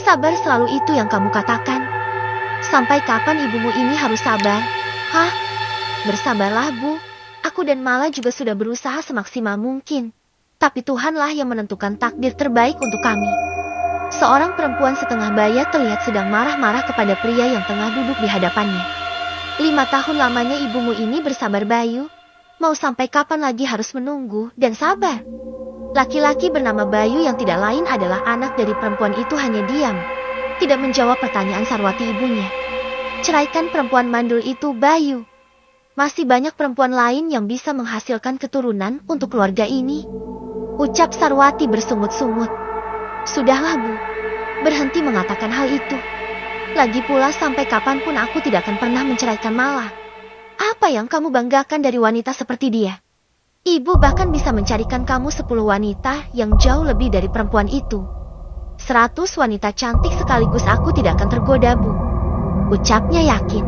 Sabar selalu itu yang kamu katakan. Sampai kapan ibumu ini harus sabar? Hah? Bersabarlah, Bu. Aku dan Mala juga sudah berusaha semaksimal mungkin. Tapi Tuhanlah yang menentukan takdir terbaik untuk kami. Seorang perempuan setengah baya terlihat sedang marah-marah kepada pria yang tengah duduk di hadapannya. 5 tahun lamanya ibumu ini bersabar, Bayu. Mau sampai kapan lagi harus menunggu dan sabar? Laki-laki bernama Bayu yang tidak lain adalah anak dari perempuan itu hanya diam. Tidak menjawab pertanyaan Sarwati ibunya. Ceraikan perempuan mandul itu, Bayu. Masih banyak perempuan lain yang bisa menghasilkan keturunan untuk keluarga ini. Ucap Sarwati bersungut-sungut. Sudahlah, Bu. Berhenti mengatakan hal itu. Lagi pula sampai kapanpun aku tidak akan pernah menceraikan Mala. Apa yang kamu banggakan dari wanita seperti dia? Ibu bahkan bisa mencarikan kamu 10 wanita yang jauh lebih dari perempuan itu. 100 wanita cantik sekaligus aku tidak akan tergoda, Bu. Ucapnya yakin.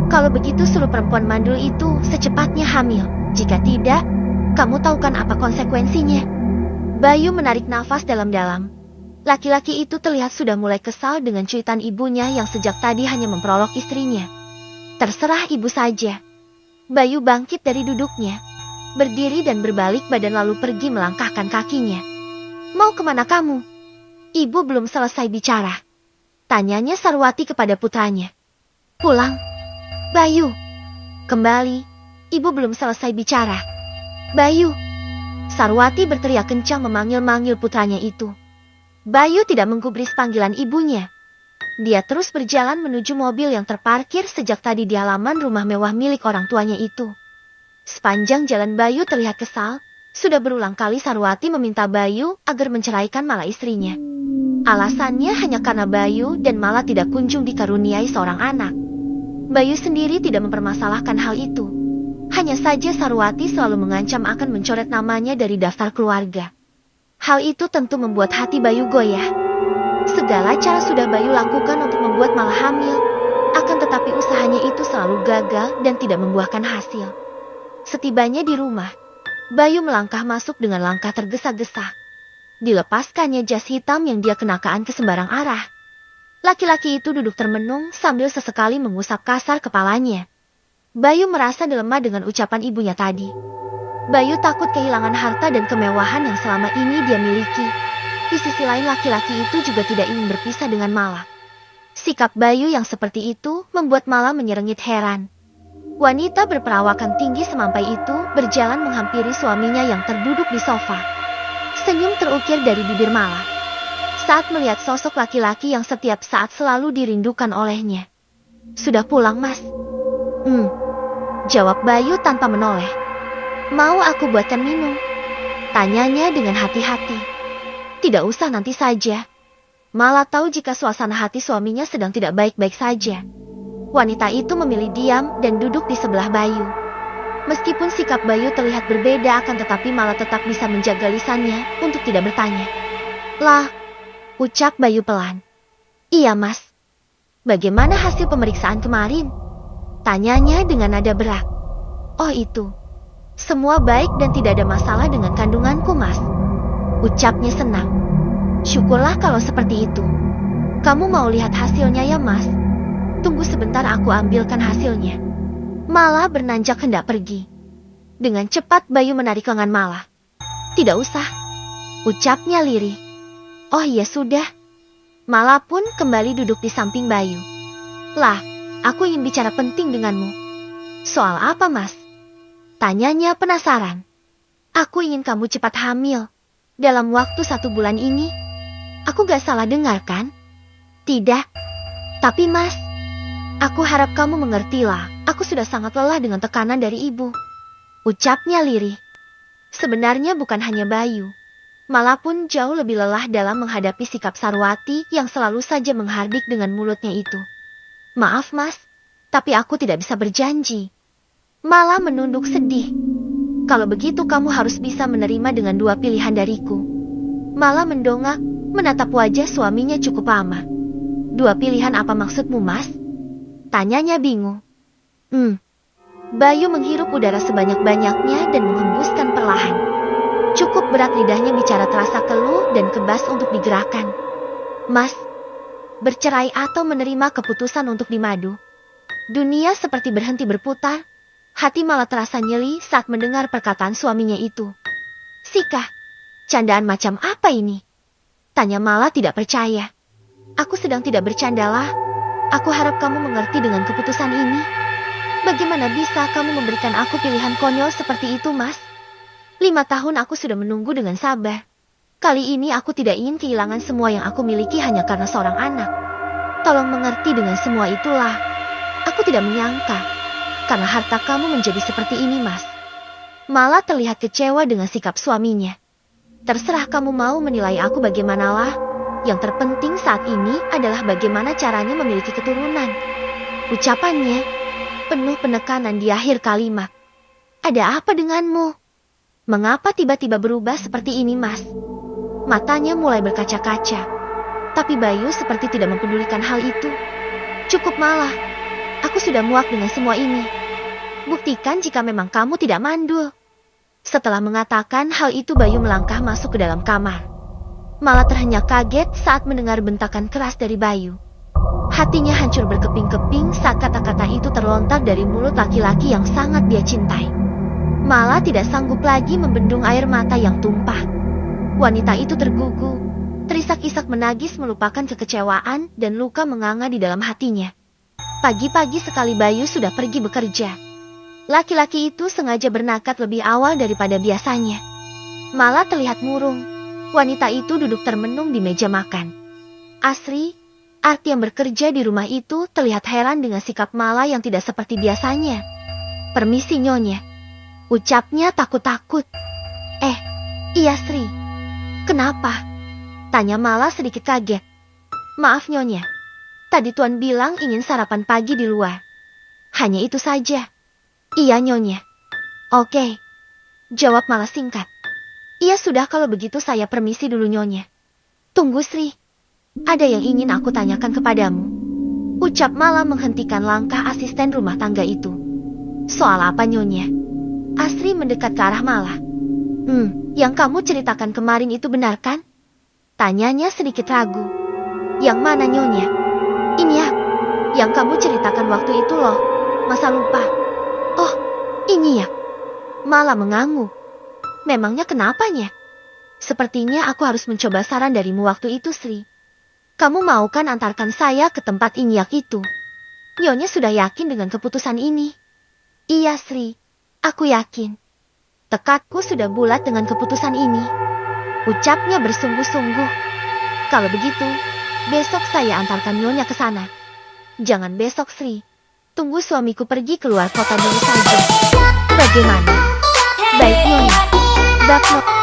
Kalau begitu suruh perempuan mandul itu secepatnya hamil. Jika tidak, kamu tahu kan apa konsekuensinya? Bayu menarik nafas dalam-dalam. Laki-laki itu terlihat sudah mulai kesal dengan cuitan ibunya yang sejak tadi hanya memperolok istrinya. Terserah ibu saja. Bayu bangkit dari duduknya, berdiri dan berbalik badan lalu pergi melangkahkan kakinya. Mau kemana kamu? Ibu belum selesai bicara. Tanyanya Sarwati kepada putranya. Pulang. Bayu. Kembali. Ibu belum selesai bicara. Bayu. Sarwati berteriak kencang memanggil-manggil putranya itu. Bayu tidak menggubris panggilan ibunya. Dia terus berjalan menuju mobil yang terparkir sejak tadi di halaman rumah mewah milik orang tuanya itu. Sepanjang jalan Bayu terlihat kesal. Sudah berulang kali Sarwati meminta Bayu agar menceraikan Mala istrinya. Alasannya hanya karena Bayu dan Mala tidak kunjung dikaruniai seorang anak. Bayu sendiri tidak mempermasalahkan hal itu. Hanya saja Sarwati selalu mengancam akan mencoret namanya dari daftar keluarga. Hal itu tentu membuat hati Bayu goyah. Segala cara sudah Bayu lakukan untuk membuat Mala hamil. Akan tetapi usahanya itu selalu gagal dan tidak membuahkan hasil. Setibanya di rumah, Bayu melangkah masuk dengan langkah tergesa-gesa. Dilepaskannya jas hitam yang dia kenakan ke sembarang arah. Laki-laki itu duduk termenung sambil sesekali mengusap kasar kepalanya. Bayu merasa dilema dengan ucapan ibunya tadi. Bayu takut kehilangan harta dan kemewahan yang selama ini dia miliki. Di sisi lain laki-laki itu juga tidak ingin berpisah dengan Mala. Sikap Bayu yang seperti itu membuat Mala menyerengit heran. Wanita berperawakan tinggi semampai itu berjalan menghampiri suaminya yang terduduk di sofa. Senyum terukir dari bibir Mala saat melihat sosok laki-laki yang setiap saat selalu dirindukan olehnya. Sudah pulang, Mas? Jawab Bayu tanpa menoleh. Mau aku buatkan minum? Tanyanya dengan hati-hati. Tidak usah, nanti saja. Mala tahu jika suasana hati suaminya sedang tidak baik-baik saja. Wanita itu memilih diam dan duduk di sebelah Bayu. Meskipun sikap Bayu terlihat berbeda akan tetapi Mala tetap bisa menjaga lisannya untuk tidak bertanya. Lah, ucap Bayu pelan. Iya, Mas. Bagaimana hasil pemeriksaan kemarin? Tanyanya dengan nada berat. Oh itu. Semua baik dan tidak ada masalah dengan kandunganku, Mas. Ucapnya senang. Syukurlah kalau seperti itu. Kamu mau lihat hasilnya ya, Mas? Tunggu sebentar, aku ambilkan hasilnya. Mala bernanjak hendak pergi. Dengan cepat Bayu menarik lengan Mala. Tidak usah. Ucapnya lirih. Oh iya sudah. Mala pun kembali duduk di samping Bayu. Lah, aku ingin bicara penting denganmu. Soal apa, Mas? Tanyanya penasaran. Aku ingin kamu cepat hamil. Dalam waktu 1 bulan ini. Aku gak salah dengar kan? Tidak. Tapi Mas, aku harap kamu mengertilah. Aku sudah sangat lelah dengan tekanan dari ibu. Ucapnya lirih. Sebenarnya bukan hanya Bayu. Mala pun jauh lebih lelah dalam menghadapi sikap Sarwati yang selalu saja menghardik dengan mulutnya itu. Maaf, Mas, tapi aku tidak bisa berjanji. Mala menunduk sedih. Kalau begitu kamu harus bisa menerima dengan 2 pilihan dariku. Mala mendongak, menatap wajah suaminya cukup lama. 2 pilihan apa maksudmu, Mas? Tanyanya bingung. Bayu menghirup udara sebanyak-banyaknya dan menghembuskan perlahan. Cukup berat lidahnya bicara terasa keluh dan kebas untuk digerakkan. Mas, bercerai atau menerima keputusan untuk dimadu. Dunia seperti berhenti berputar. Hati Mala terasa nyeri saat mendengar perkataan suaminya itu. Sika, candaan macam apa ini? Tanya Mala tidak percaya. Aku sedang tidak bercandalah. Aku harap kamu mengerti dengan keputusan ini. Bagaimana bisa kamu memberikan aku pilihan konyol seperti itu, Mas? 5 tahun aku sudah menunggu dengan sabar. Kali ini aku tidak ingin kehilangan semua yang aku miliki hanya karena seorang anak. Tolong mengerti dengan semua itulah. Aku tidak menyangka. Karena harta kamu menjadi seperti ini, Mas. Mala terlihat kecewa dengan sikap suaminya. Terserah kamu mau menilai aku bagaimanalah. Yang terpenting saat ini adalah bagaimana caranya memiliki keturunan. Ucapannya penuh penekanan di akhir kalimat. Ada apa denganmu? Mengapa tiba-tiba berubah seperti ini, Mas? Matanya mulai berkaca-kaca. Tapi Bayu seperti tidak mempedulikan hal itu. Cukup Mala. Aku sudah muak dengan semua ini. Buktikan jika memang kamu tidak mandul. Setelah mengatakan hal itu, Bayu melangkah masuk ke dalam kamar. Mala terhenyak kaget saat mendengar bentakan keras dari Bayu. Hatinya hancur berkeping-keping saat kata-kata itu terlontar dari mulut laki-laki yang sangat dia cintai. Mala tidak sanggup lagi membendung air mata yang tumpah. Wanita itu tergugu, terisak-isak menangis melupakan kekecewaan dan luka menganga di dalam hatinya. Pagi-pagi sekali Bayu sudah pergi bekerja. Laki-laki itu sengaja berangkat lebih awal daripada biasanya. Mala terlihat murung. Wanita itu duduk termenung di meja makan. Asri, Arti yang bekerja di rumah itu terlihat heran dengan sikap Mala yang tidak seperti biasanya. Permisi Nyonya, ucapnya takut-takut. Iya Sri. Kenapa? Tanya Mala sedikit kaget. Maaf Nyonya, tadi Tuan bilang ingin sarapan pagi di luar. Hanya itu saja. Iya Nyonya. Oke. Jawab Mala singkat. Iya sudah kalau begitu saya permisi dulu Nyonya. Tunggu Sri. Ada yang ingin aku tanyakan kepadamu. Ucap Mala menghentikan langkah asisten rumah tangga itu. Soal apa Nyonya? Asri mendekat ke arah Mala. Yang kamu ceritakan kemarin itu benar kan? Tanyanya sedikit ragu. Yang mana Nyonya? Ini ya, yang kamu ceritakan waktu itu loh. Masa lupa? Oh, ini ya. Mala mengangguk. Memangnya kenapanya? Sepertinya aku harus mencoba saran darimu waktu itu Sri. Kamu mau kan antarkan saya ke tempat Inyak itu? Nyonya sudah yakin dengan keputusan ini? Iya Sri, aku yakin. Tekadku sudah bulat dengan keputusan ini. Ucapnya bersungguh-sungguh. Kalau begitu, besok saya antarkan Nyonya ke sana. Jangan besok Sri. Tunggu suamiku pergi keluar kota dulu saja. Bagaimana? Baik Nyonya. Bab